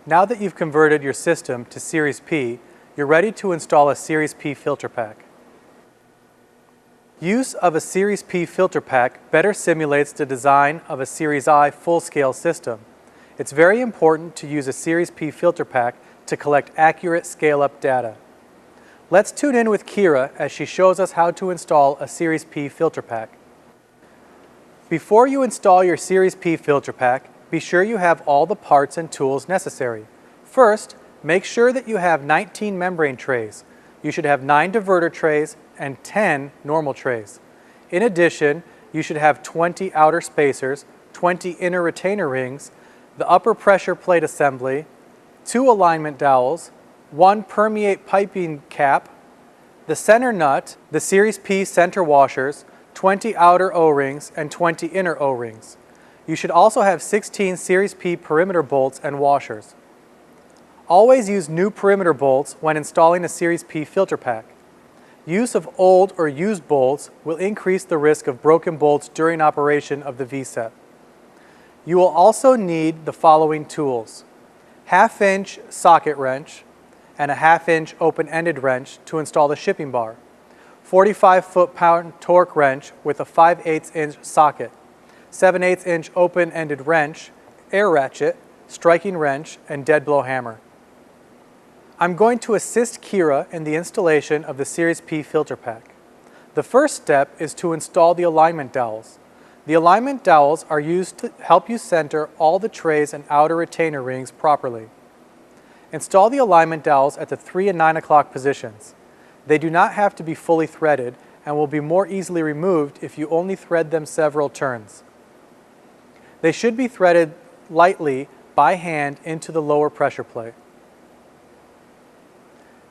Now that you've converted your system to Series P, you're ready to install a Series P filter pack. Use of a Series P filter pack better simulates the design of a Series I full-scale system. It's very important to use a Series P filter pack to collect accurate scale-up data. Let's tune in with Kira as she shows us how to install a Series P filter pack. Before you install your Series P filter pack, be sure you have all the parts and tools necessary. First, make sure that you have 19 membrane trays. You should have 9 diverter trays and 10 normal trays. In addition, you should have 20 outer spacers, 20 inner retainer rings, the upper pressure plate assembly, 2 alignment dowels, 1 permeate piping cap, the center nut, the Series P center washers, 20 outer O-rings, and 20 inner O-rings. You should also have 16 Series P perimeter bolts and washers. Always use new perimeter bolts when installing a Series P filter pack. Use of old or used bolts will increase the risk of broken bolts during operation of the VSEP. You will also need the following tools: 1/2-inch socket wrench and a 1/2-inch open-ended wrench to install the shipping bar, 45 foot-pound torque wrench with a 5/8-inch socket, 7/8-inch open-ended wrench, air ratchet, striking wrench, and dead blow hammer. I'm going to assist Kira in the installation of the Series P filter pack. The first step is to install the alignment dowels. The alignment dowels are used to help you center all the trays and outer retainer rings properly. Install the alignment dowels at the 3 and 9 o'clock positions. They do not have to be fully threaded and will be more easily removed if you only thread them several turns. They should be threaded lightly by hand into the lower pressure plate.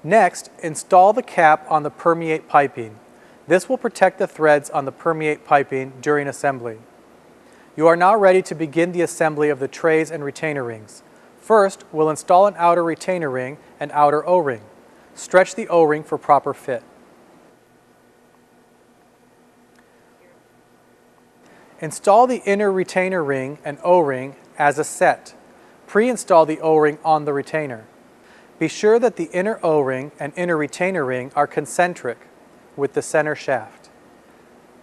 Next, install the cap on the permeate piping. This will protect the threads on the permeate piping during assembly. You are now ready to begin the assembly of the trays and retainer rings. First, we'll install an outer retainer ring and outer O-ring. Stretch the O-ring for proper fit. Install the inner retainer ring and O-ring as a set. Pre-install the O-ring on the retainer. Be sure that the inner O-ring and inner retainer ring are concentric with the center shaft.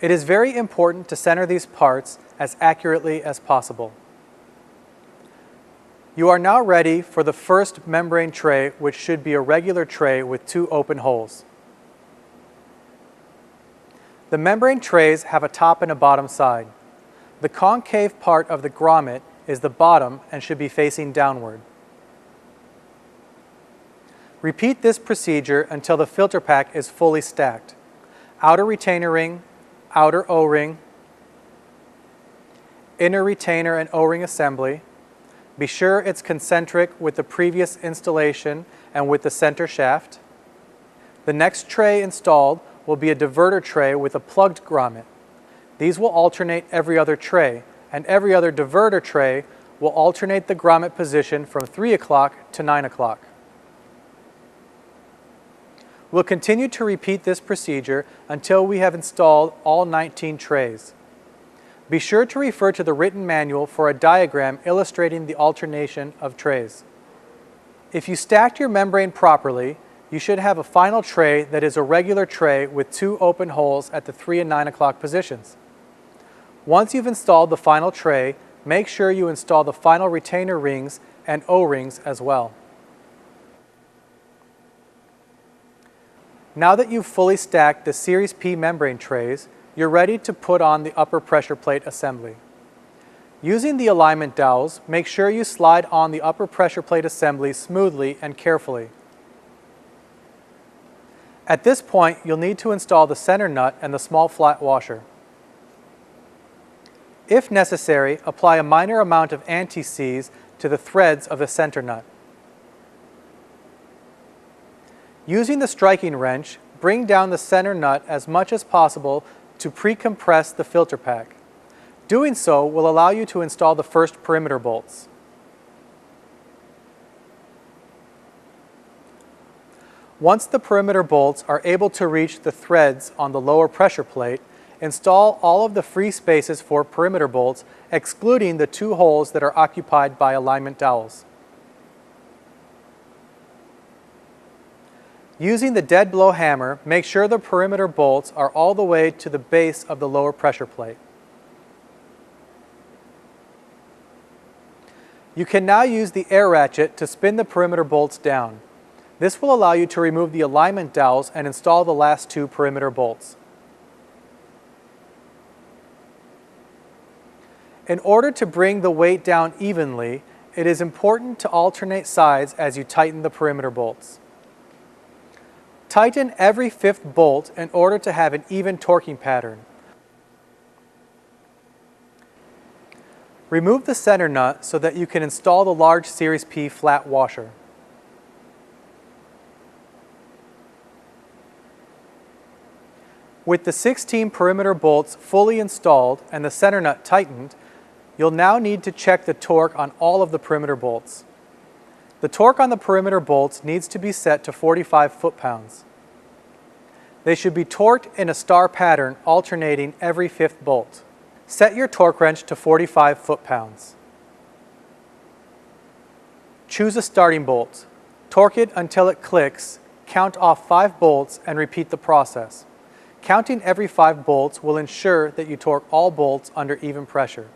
It is very important to center these parts as accurately as possible. You are now ready for the first membrane tray, which should be a regular tray with 2 open holes. The membrane trays have a top and a bottom side. The concave part of the grommet is the bottom and should be facing downward. Repeat this procedure until the filter pack is fully stacked. Outer retainer ring, outer O-ring, inner retainer and O-ring assembly. Be sure it's concentric with the previous installation and with the center shaft. The next tray installed will be a diverter tray with a plugged grommet. These will alternate every other tray, and every other diverter tray will alternate the grommet position from 3 o'clock to 9 o'clock. We'll continue to repeat this procedure until we have installed all 19 trays. Be sure to refer to the written manual for a diagram illustrating the alternation of trays. If you stacked your membrane properly, you should have a final tray that is a regular tray with 2 open holes at the 3 and 9 o'clock positions. Once you've installed the final tray, make sure you install the final retainer rings and O-rings as well. Now that you've fully stacked the Series P membrane trays, you're ready to put on the upper pressure plate assembly. Using the alignment dowels, make sure you slide on the upper pressure plate assembly smoothly and carefully. At this point, you'll need to install the center nut and the small flat washer. If necessary, apply a minor amount of anti-seize to the threads of the center nut. Using the striking wrench, bring down the center nut as much as possible to pre-compress the filter pack. Doing so will allow you to install the first perimeter bolts. Once the perimeter bolts are able to reach the threads on the lower pressure plate, install all of the free spaces for perimeter bolts, excluding the 2 holes that are occupied by alignment dowels. Using the dead blow hammer, make sure the perimeter bolts are all the way to the base of the lower pressure plate. You can now use the air ratchet to spin the perimeter bolts down. This will allow you to remove the alignment dowels and install the last 2 perimeter bolts. In order to bring the weight down evenly, it is important to alternate sides as you tighten the perimeter bolts. Tighten every 5th bolt in order to have an even torquing pattern. Remove the center nut so that you can install the large Series P flat washer. With the 16 perimeter bolts fully installed and the center nut tightened, you'll now need to check the torque on all of the perimeter bolts. The torque on the perimeter bolts needs to be set to 45 foot-pounds. They should be torqued in a star pattern alternating every 5th bolt. Set your torque wrench to 45 foot-pounds. Choose a starting bolt. Torque it until it clicks, count off 5 bolts and repeat the process. Counting every 5 bolts will ensure that you torque all bolts under even pressure.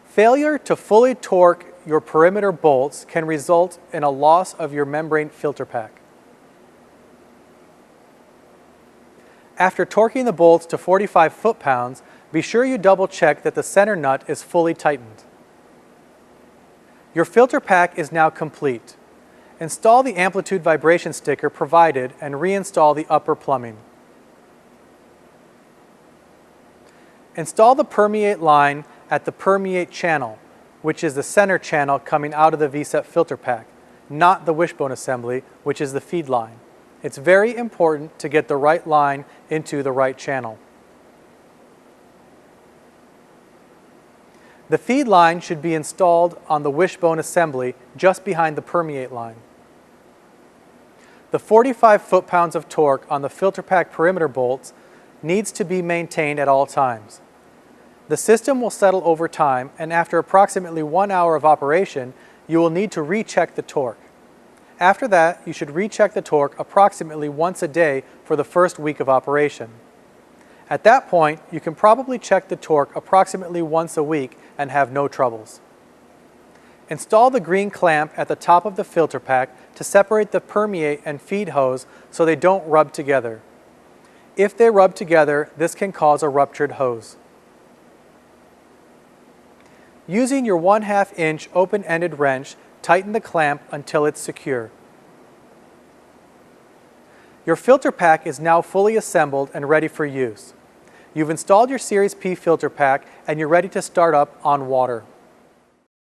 Failure to fully torque your perimeter bolts can result in a loss of your membrane filter pack. After torquing the bolts to 45 foot-pounds, be sure you double-check that the center nut is fully tightened. Your filter pack is now complete. Install the amplitude vibration sticker provided and reinstall the upper plumbing. Install the permeate line at the permeate channel, which is the center channel coming out of the VSEP filter pack, not the wishbone assembly, which is the feed line. It's very important to get the right line into the right channel. The feed line should be installed on the wishbone assembly just behind the permeate line. The 45 foot-pounds of torque on the filter pack perimeter bolts needs to be maintained at all times. The system will settle over time, and after approximately 1 hour of operation, you will need to recheck the torque. After that, you should recheck the torque approximately once a day for the first week of operation. At that point, you can probably check the torque approximately once a week and have no troubles. Install the green clamp at the top of the filter pack to separate the permeate and feed hose so they don't rub together. If they rub together, this can cause a ruptured hose. Using your 1/2 inch open-ended wrench, tighten the clamp until it's secure. Your filter pack is now fully assembled and ready for use. You've installed your Series P filter pack and you're ready to start up on water.